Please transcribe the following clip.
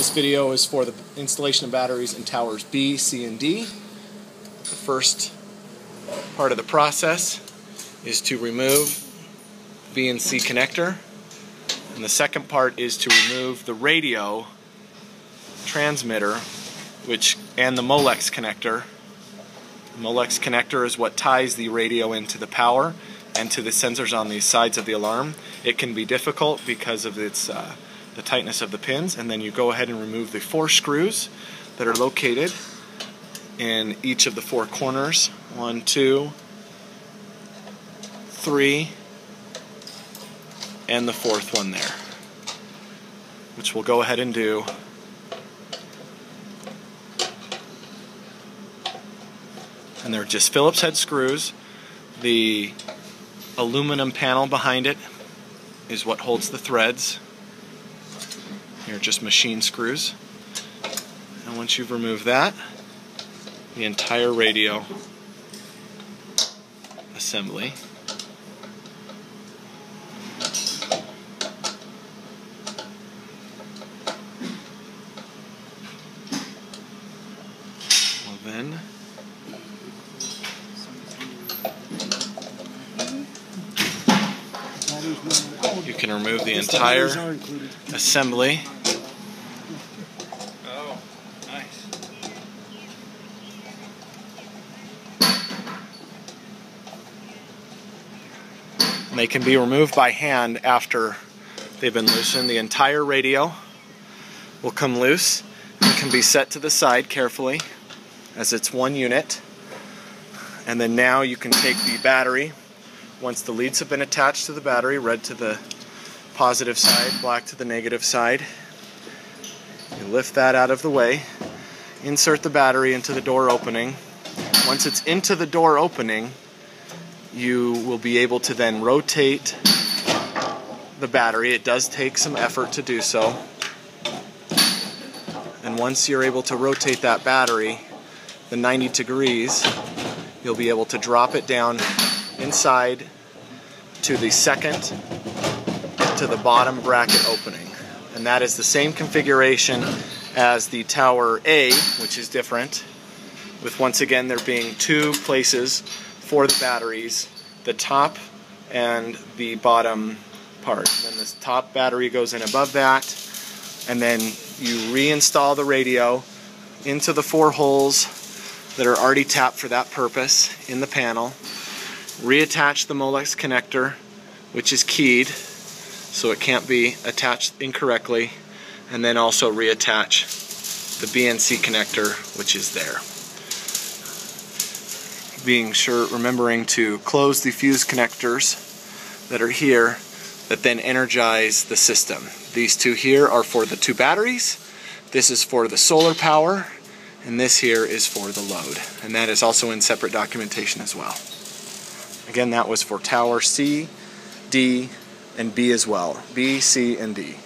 This video is for the installation of batteries in towers B, C, and D. The first part of the process is to remove B and C connector, and the second part is to remove the radio transmitter and the Molex connector. The Molex connector is what ties the radio into the power and to the sensors on the sides of the alarm. It can be difficult because of its the tightness of the pins, and then you go ahead and remove the 4 screws that are located in each of the 4 corners. 1, 2, 3, and the 4th one there, which we'll go ahead and do. And they're just Phillips head screws. The aluminum panel behind it is what holds the threads. Here are just machine screws. And once you've removed that, the entire radio assembly will then you can remove the entire assembly. Oh, nice. And they can be removed by hand after they've been loosened. The entire radio will come loose and can be set to the side carefully as it's one unit. And then now you can take the battery. Once the leads have been attached to the battery, red to the positive side, black to the negative side, you lift that out of the way, insert the battery into the door opening. Once it's into the door opening, you will be able to then rotate the battery. It does take some effort to do so. And once you're able to rotate that battery the 90 degrees, you'll be able to drop it down inside to the second to the bottom bracket opening. And that is the same configuration as the tower A, which is different, with once again there being 2 places for the batteries, the top and the bottom part. And then this top battery goes in above that, and then you reinstall the radio into the 4 holes that are already tapped for that purpose in the panel. Reattach the Molex connector, which is keyed so it can't be attached incorrectly, and then also reattach the B and C connector, which is there. Remembering to close the fuse connectors that are here that then energize the system. These 2 here are for the 2 batteries, this is for the solar power, and this here is for the load. And that is also in separate documentation as well. Again, that was for tower C, D, and B as well. B, C, and D.